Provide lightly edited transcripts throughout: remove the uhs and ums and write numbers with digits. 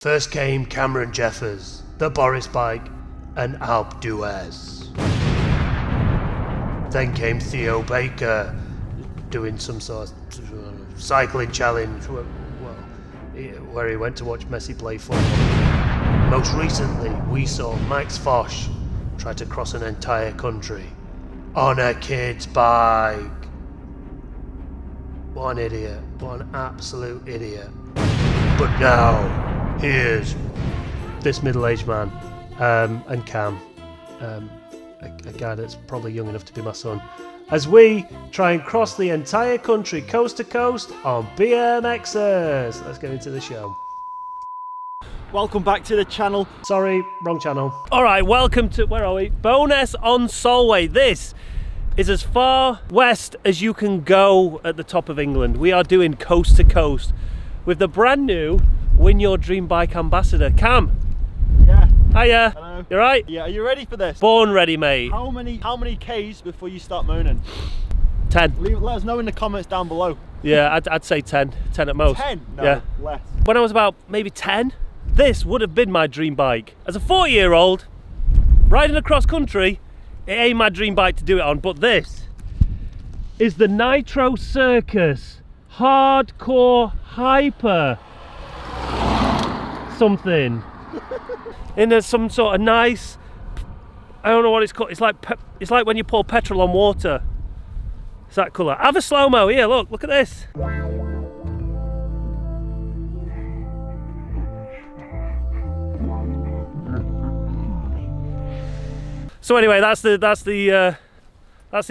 First came Cameron Jeffers, the Boris bike, and Alp d'Huez. Then came Theo Baker, doing some sort of cycling challenge, where he went to watch Messi play football. Most recently, we saw Max Foch try to cross an entire country on a kid's bike. What an idiot, what an absolute idiot. But now, here's this middle-aged man, and Cam, a guy that's probably young enough to be my son, as we try and cross the entire country coast to coast on BMXers. Let's get into the show. Welcome back to the channel. Sorry, wrong channel. Alright, welcome to, where are we? Bowness on Solway. This is as far west as you can go at the top of England. We are doing coast to coast with the brand new Win Your Dream Bike ambassador, Cam. Yeah. Hiya. Hello. You right? Yeah, are you ready for this? Born ready, mate. How many Ks before you start moaning? 10. Let us know in the comments down below. Yeah, I'd say 10. 10 at most. 10? No, yeah. less. When I was about maybe 10, this would have been my dream bike. As a 4-year-old, riding across country, it ain't my dream bike to do it on, but this is the Nitro Circus Hardcore Hyper something. In some sort of nice, I don't know what it's called, it's like when you pour petrol on water. It's that colour. Have a slow-mo here, look at this. So anyway, that's the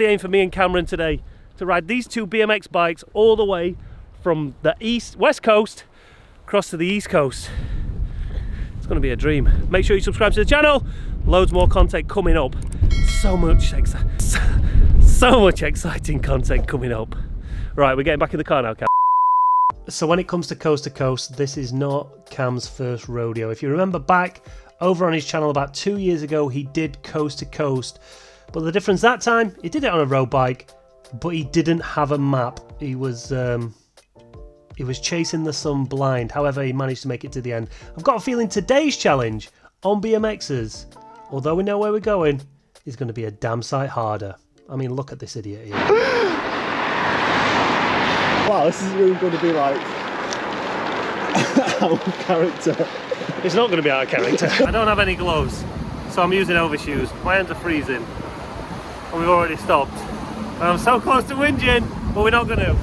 aim for me and Cameron today, to ride these two BMX bikes all the way from the west coast across to the east coast. It's going to be a dream. Make sure you subscribe to the channel. Loads more content coming up. So much exciting content coming up. Right, we're getting back in the car now, Cam. So when it comes to coast, this is not Cam's first rodeo. If you remember back over on his channel about 2 years ago, he did coast to coast. But the difference that time, he did it on a road bike, but he didn't have a map. He was chasing the sun blind. However, he managed to make it to the end. I've got a feeling today's challenge on BMXers, although we know where we're going, is going to be a damn sight harder. I mean, look at this idiot here. Wow, this is really going to be like our character. It's not going to be out of character. I don't have any gloves, so I'm using overshoes. My hands are freezing, and we've already stopped. And I'm so close to whinging, but we're not going to.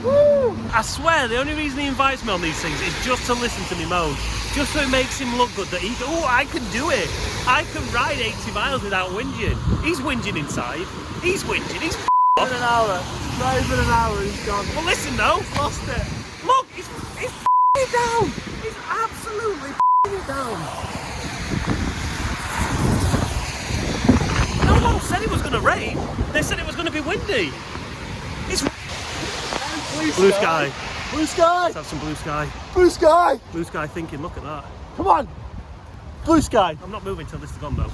Woo! I swear, the only reason he invites me on these things is just to listen to me moan. Just so it makes him look good that he goes, oh, I can do it. I can ride 80 miles without whinging. He's whinging inside. He's whinging. He's off. In an hour. Not even an hour, he's gone. Well, listen though. He's lost it. Look, he's it down. He's absolutely it down. No one said it was going to rain. They said it was going to be windy. It's blue sky. Blue sky. Let's have some blue sky. Blue sky. Blue sky thinking, look at that. Come on. Blue sky. I'm not moving till this is gone though.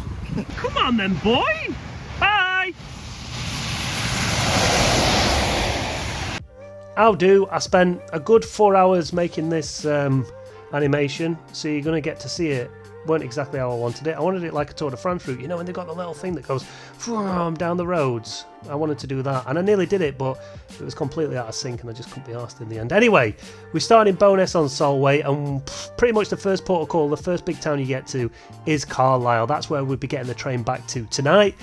Come on then, boy. Bye. How do? I spent a good 4 hours making this animation, so you're going to get to see it. Weren't exactly how I wanted it. I wanted it like a Tour de France route, you know, when they've got the little thing that goes down the roads. I wanted to do that, and I nearly did it, but it was completely out of sync, and I just couldn't be arsed in the end. Anyway, we started in Bowness on Solway, and pretty much the first port of call, the first big town you get to, is Carlisle. That's where we'll be getting the train back to tonight.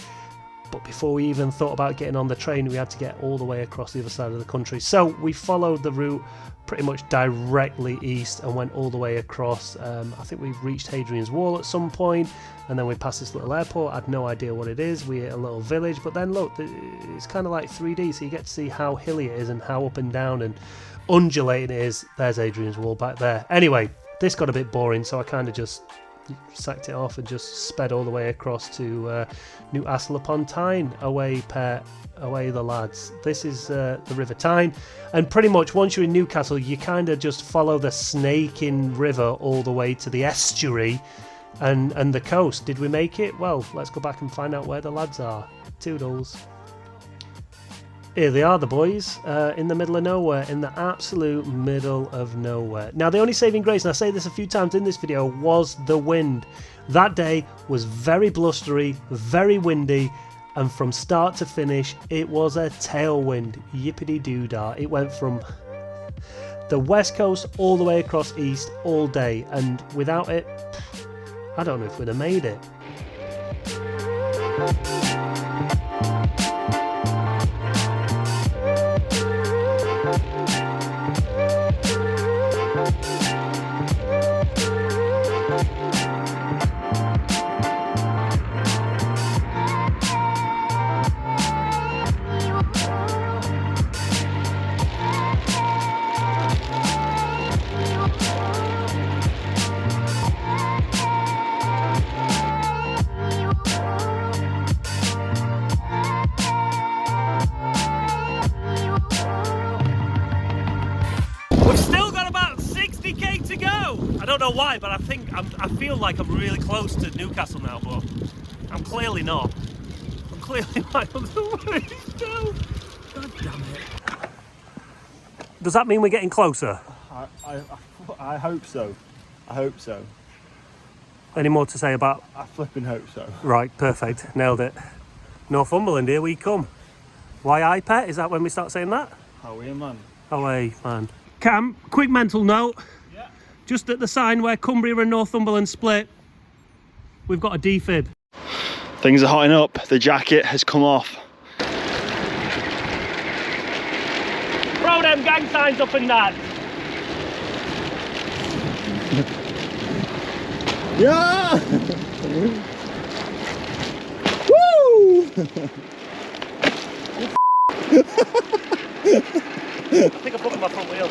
But before we even thought about getting on the train, we had to get all the way across the other side of the country. So we followed the route pretty much directly east and went all the way across. I think we reached Hadrian's Wall at some point, and then we passed this little airport. I had no idea what it is. We hit a little village, but then look, it's kind of like 3D, so you get to see how hilly it is and how up and down and undulating it is. There's Hadrian's Wall back there. Anyway, this got a bit boring, so I kind of just sacked it off and just sped all the way across to Newcastle upon Tyne. Away the lads. This is the River Tyne, and pretty much once you're in Newcastle, you kind of just follow the snaking river all the way to the estuary and the coast. Did we make it? Well, let's go back and find out where the lads are. Toodles. Here they are, the boys, in the middle of nowhere, in the absolute middle of nowhere. Now, the only saving grace, and I say this a few times in this video, was the wind. That day was very blustery, very windy, and from start to finish, it was a tailwind. Yippity-doo-dah. It went from the west coast all the way across east all day, and without it, I don't know if we'd have made it. I don't know why, but I feel like I'm really close to Newcastle now, but I'm clearly not. I'm clearly miles away still. God damn it. Does that mean we're getting closer? I hope so. I hope so. Any more to say about? I flipping hope so. Right, perfect. Nailed it. Northumberland, here we come. Why iPet? Is that when we start saying that? Away, man. Away, man. Cam, quick mental note. Just at the sign where Cumbria and Northumberland split, we've got a defib. Things are hotting up. The jacket has come off. Throw them gang signs up and that. Yeah! Woo! I think I broke my front wheel.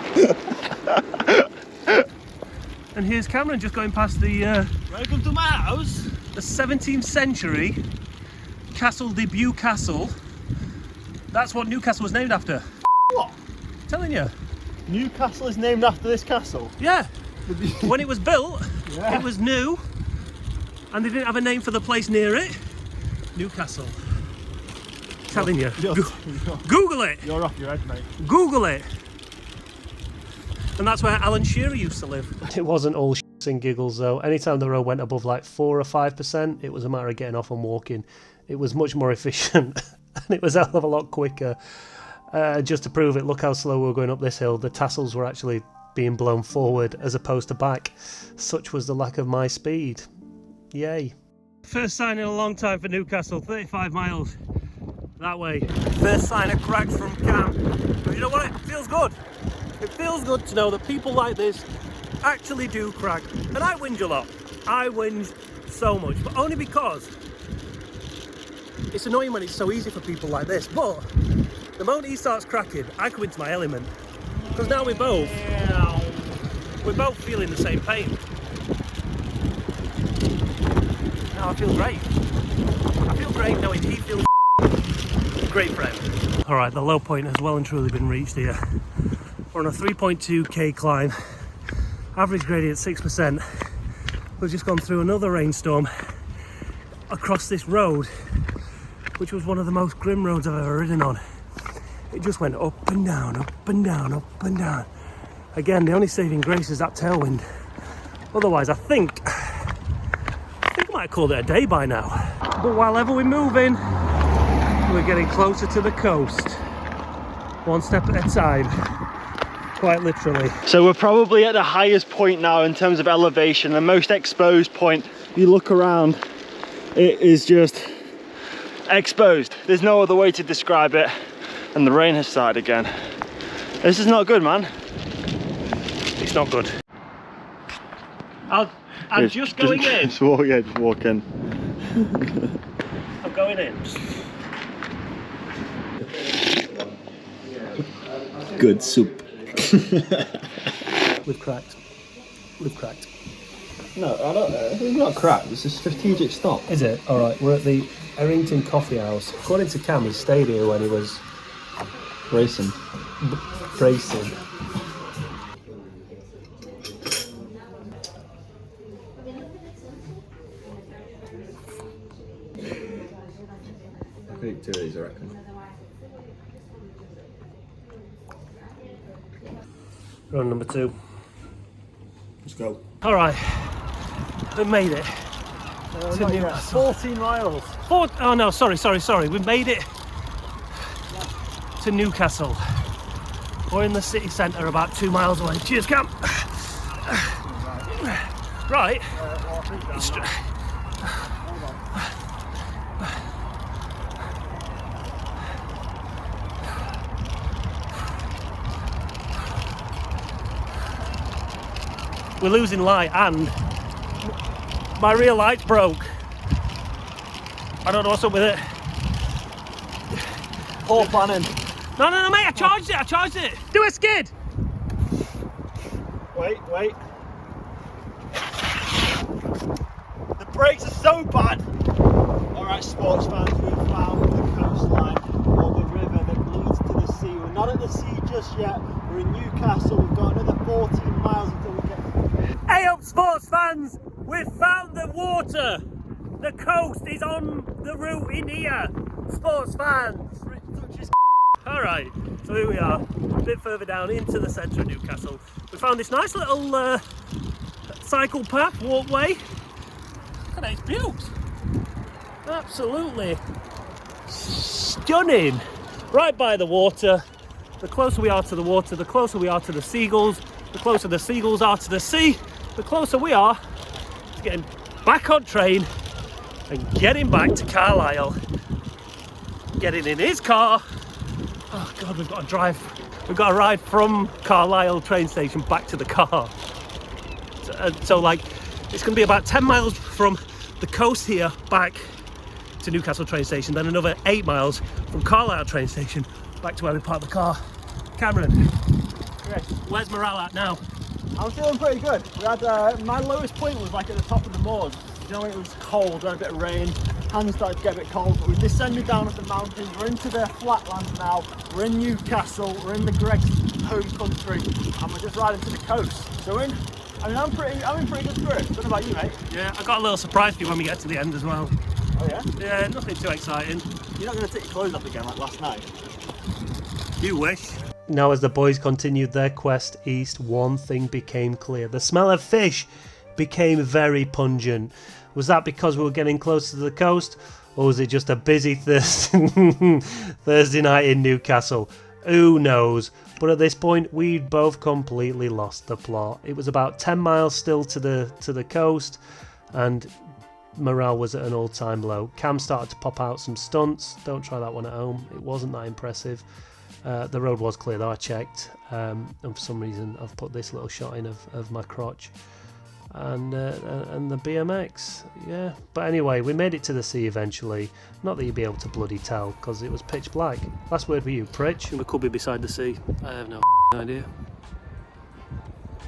And here's Cameron just going past the Welcome to my house. The 17th century Castle de Newcastle. That's what Newcastle was named after. What? I'm telling you. Newcastle is named after this castle? Yeah. When it was built, yeah. It was new, and they didn't have a name for the place near it. Newcastle. Telling you. Google it. You're off your head, mate. Google it. And that's where Alan Shearer used to live. It wasn't all shits and giggles though. Anytime the road went above like 4 or 5%, it was a matter of getting off and walking. It was much more efficient and it was a hell of a lot quicker. Just to prove it, look how slow we were going up this hill. The tassels were actually being blown forward as opposed to back. Such was the lack of my speed. Yay. First sign in a long time for Newcastle, 35 miles that way. First sign of cracks from Cam. But you know what? It feels good. It feels good to know that people like this actually do crack. And I whinge a lot. I whinge so much, but only because it's annoying when it's so easy for people like this. But the moment he starts cracking, I come into my element. Because now we're both feeling the same pain. Now I feel great. I feel great knowing he feels a great friend. Alright, the low point has well and truly been reached here. We're on a 3.2k climb, average gradient 6%. We've just gone through another rainstorm across this road, which was one of the most grim roads I've ever ridden on. It just went up and down, up and down, up and down. Again, the only saving grace is that tailwind. Otherwise, I think I might have called it a day by now. But while ever we're moving, we're getting closer to the coast. One step at a time. Quite literally. So we're probably at the highest point now in terms of elevation, the most exposed point. If you look around, it is just exposed. There's no other way to describe it. And the rain has started again. This is not good, man. It's not good. I'm just going in. Just walk in. I'm going in. Good soup. We've cracked. No, I don't know. It's not cracked. It's a strategic stop. Is it? All right. We're at the Errington Coffee House. According to Cam, he stayed here when he was Racing. racing. I could eat 2 of these, I reckon. Run number 2. Let's go. All right, we made it. Not yet. 14 miles. Oh no, sorry. We made it to Newcastle. We're in the city centre, about 2 miles away. Cheers, Cam. Right. We're losing light and my rear light broke. I don't know what's up with it. Poor planning. No, mate, I charged it. Do a skid. Wait. The brakes are so bad. Alright, sports fans, we've found the coastline or the river that leads to the sea. We're not at the sea just yet. We're in Newcastle. We've got another 14 miles until we get there. Hey up, sports fans! We've found the water. The coast is on the route in here. Sports fans. Alright, so here we are, a bit further down into the centre of Newcastle. We found this nice little cycle path, walkway. Look at that, it's beautiful. Absolutely stunning. Right by the water. The closer we are to the water, the closer we are to the seagulls. The closer the seagulls are to the sea, the closer we are to getting back on train and getting back to Carlisle. Getting in his car. Oh God, we've got to drive. We've got to ride from Carlisle train station back to the car. So like, it's going to be about 10 miles from the coast here back to Newcastle train station, then another 8 miles from Carlisle train station back to where we parked the car. Cameron, Yes. where's morale at now? I'm feeling pretty good. We had my lowest point was like at the top of the moors. You know, it was cold, had a bit of rain, hands started to get a bit cold, but we descended down at the mountains. We're into the flatlands now. We're in Newcastle, we're in the Greg's home country, and we're just riding to the coast. So I'm in pretty good spirits. What about you, mate? Yeah, I got a little surprise for you when we get to the end as well. Oh yeah? Yeah, nothing too exciting. You're not going to take your clothes off again like last night? You wish. Now as the boys continued their quest east, one thing became clear. The smell of fish became very pungent. Was that because we were getting close to the coast, or was it just a busy Thursday night in Newcastle? Who knows? But at this point, we'd both completely lost the plot. It was about 10 miles still to the coast, and morale was at an all-time low. Cam started to pop out some stunts. Don't try that one at home. It wasn't that impressive. The road was clear though, I checked, and for some reason I've put this little shot in of my crotch and the BMX, yeah. But anyway, we made it to the sea eventually. Not that you'd be able to bloody tell, because it was pitch black. Last word with you, Pritch. We could be beside the sea. I have no idea.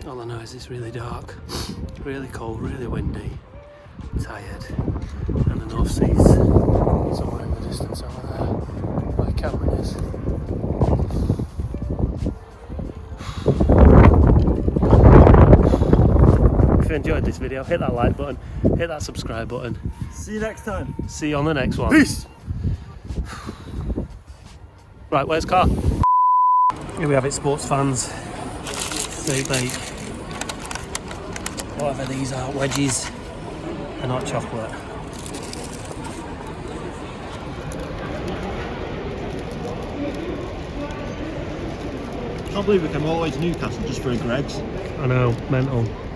All I know is it's really dark, really cold, really windy, tired, and the North Sea's somewhere in the distance over there, where Cameron is. If you enjoyed this video, hit that like button, hit that subscribe button. See you next time. See you on the next one. Peace! Right, where's car? Here we have it, sports fans. Steak bake. Whatever these are, wedgies and hot chocolate. I can't believe we came all the way to Newcastle just for a Greg's. I know, mental.